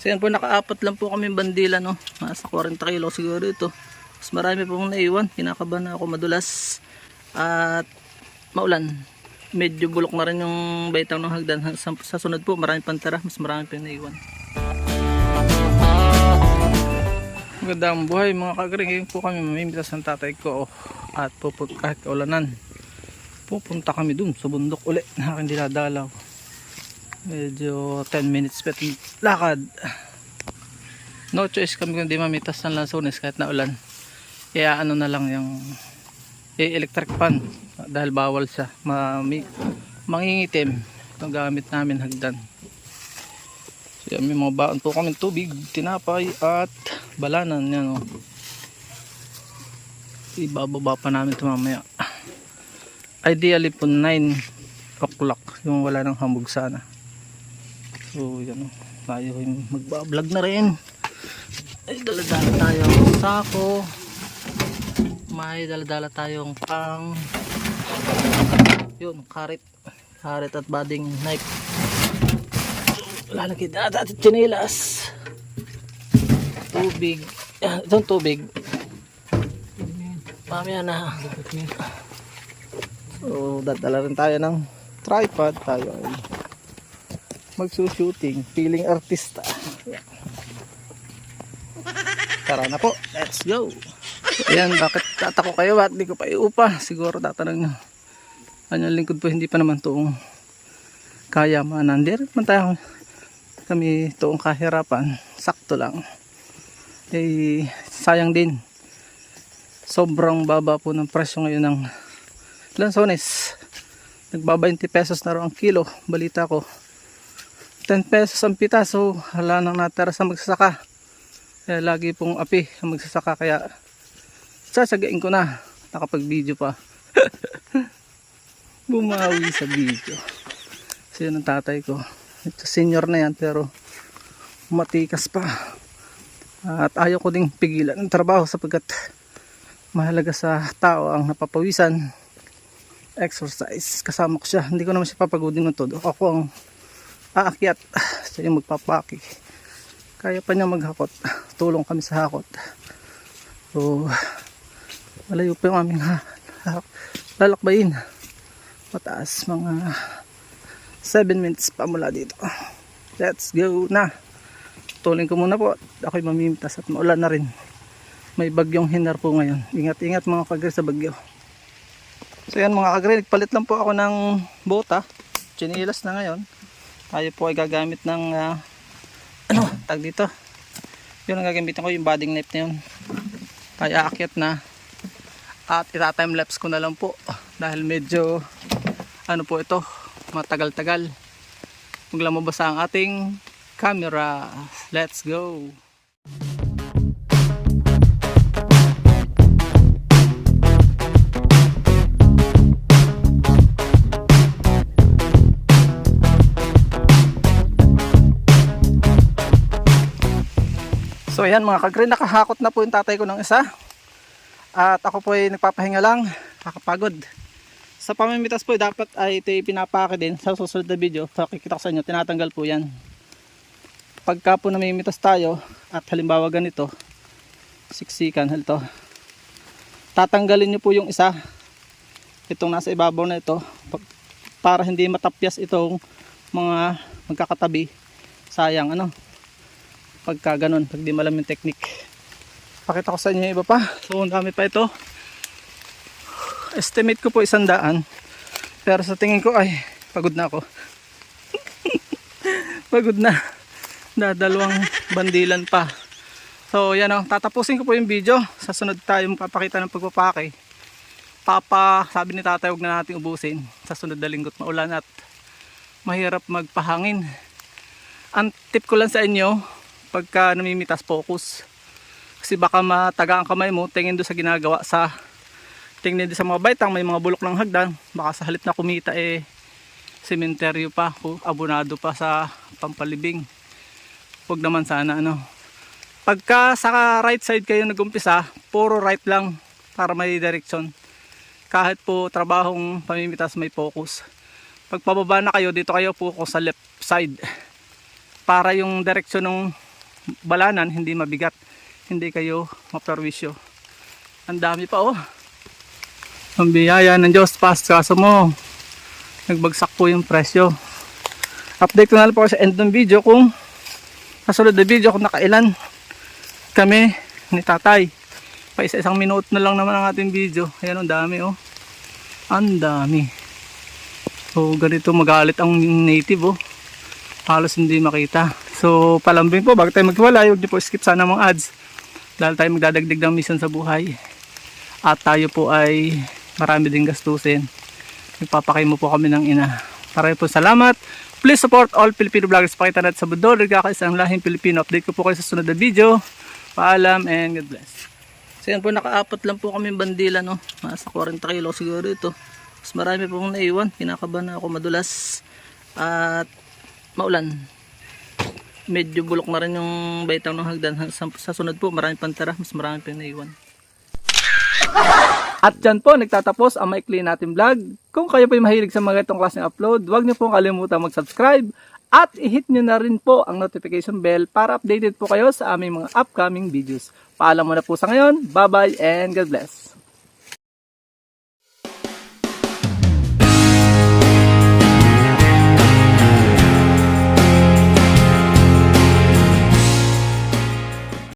So yan po, nakaapat lang po kami bandila, no. Nasa 40 kilo siguro ito. Mas marami pong naiwan. Kinakabahan na ako, madulas at maulan. Medyo bulok na rin yung baitang ng hagdan. Sa sunod po, marami pang tira. Mas marami pang naiwan. Magandang buhay mga kagring. Ngayon po kami mamimitas ng tatay ko. At kahit kaulanan, pupunta kami dun sa bundok uli na aking dinadalaw. Medyo 10 minutes pa lakad. No choice kami kundi mamitas ng lansones kahit na ulan. Kaya ano na lang yung electric fan dahil bawal siya mangingitim itong gamit namin hagdan. So may mga baon po kami tubig, tinapay at balanan yan, oh. Ibababa pa namin ito mamaya. Ideally po 9 o'clock yung wala ng hambog sana. So yan, tayo magbablog na rin. Ay, daladala tayong sako. May daladala tayong pang yun, karit at bading knife. Lalagay na at chinelas. Tubig. Itong tubig mamaya na. So dadala rin tayo ng tripod. Tayo ay magsushooting, feeling artista. Tara na po, let's go. Ayan, bakit tatako kayo? Bakit di ko pa iupa? Siguro tatanong nyo. Kanyang lingkod po, hindi pa naman toong kaya manandir. Mantayo kami toong kahirapan. Sakto lang. Eh, sayang din. Sobrang baba po ng presyo ngayon ng lansones. Nagba 20 pesos na raw ang kilo. Balita ko 10 pesos ang pitaso. Hala nang natara sa magsasaka. Kaya lagi pong api ang magsasaka. Kaya sasagain ko na. Nakapag video pa. Bumawi sa video. Kasi yun ang tatay ko. Ito senior na yan pero matikas pa. At ayaw ko ding pigilan ng trabaho sapagkat mahalaga sa tao ang napapawisan. Exercise. Kasama ko siya. Hindi ko naman siya papagodin ng todo. Ako ang aakyat. Siya yung magpapaki. Kaya pa niya maghakot. Tulong kami sa hakot. So malayo pa yung aming lalakbayin. Mataas. Mga 7 minutes pa mula dito. Let's go na. Tuling ko muna po. Ako'y mamimitas at maulan na rin. May bagyong hinar po ngayon. Ingat-ingat mga kagre sa bagyo. So yan mga kagre, nagpalit lang po ako ng bota. Chinilas na ngayon. Tayo po ay gagamit ng tag dito. Yun ang gagamitin ko, yung bading knife na yun. Tayo aakyat na. At ita-time lapse ko na lang po. Dahil medyo po ito, matagal-tagal. Maglamabas ang ating camera. Let's go. So ayan mga kagre, nakahakot na po yung tatay ko ng isa. At ako po ay nagpapahinga lang, kakapagod. Sa pamimitas po dapat ay ito pinapake din sa susunod na video. Pakikita ko sa inyo, tinatanggal po yan. Pagka po namimitas tayo at halimbawa ganito, siksikan, halito, tatanggalin nyo po yung isa, itong nasa ibabaw na ito, para hindi matapyas itong mga magkakatabi. Sayang pagka ganun, pag di malam yung technique. Pakita ko sa inyo yung iba pa. So ang dami pa ito. Estimate ko po 100, pero sa tingin ko ay pagod na ako. Pagod na. Dalawang bandilan pa. So yan tatapusin ko po yung video. Sa sunod tayo magpapakita ng pagpapake. Sabi ni tatay huwag na natin ubusin. Sa sunod na linggo't maulan at mahirap magpahangin. Ang tip ko lang sa inyo, pagka namimitas, focus. Kasi baka mataga ang kamay mo, tingin doon sa ginagawa, tingin din sa mga baitang, may mga bulok ng hagdan. Baka sa halip na kumita sementeryo pa, abonado pa sa pampalibing. Huwag naman sana Pagka sa right side kayo nagumpisa, puro right lang para may direction. Kahit po trabahong pamimitas may focus. Pag pababa na kayo, dito kayo focus sa left side. Para yung direksyon ng balanan, hindi mabigat, hindi kayo maperwisyo. Ang dami pa oh. Ang biyaya ng Diyos, kaso mo nagbagsak po yung presyo. Update ko na lang po sa end ng video kung kasunod na video kung nakailan kami ni tatay. Pa isang minuto na lang naman ang ating video. Ayan, ang dami oh. Ang dami. So ganito magalit ang native oh. Halos hindi makita. So palambing po, bago tayo maghiwalay, huwag niyo po skip sana mga ads. Dahil tayo magdadagdag ng mission sa buhay. At tayo po ay marami ding gastusin. Nagpapakimo po kami ng ina. Maraming po salamat. Please support all Filipino vloggers. Pakita natin sa mundo. Nagkakaisang lahing Pilipino. Update ko po kayo sa sunod na video. Paalam and God bless. So yan po, nakaapat lang po kami bandila no. Nasa 40 kilo siguro ito. Mas marami pong naiwan. Kinakabahan ako madulas. At maulan. Medyo bulok na rin yung baitang ng hagdan. Sa sunod po, marami pang tara. Mas marami pang naiwan. At dyan po, nagtatapos ang maikli natin vlog. Kung kayo po'y mahilig sa mga itong klaseng upload, huwag niyo pong kalimutan mag-subscribe at i-hit niyo na rin po ang notification bell para updated po kayo sa aming mga upcoming videos. Paalam muna po sa ngayon. Bye-bye and God bless.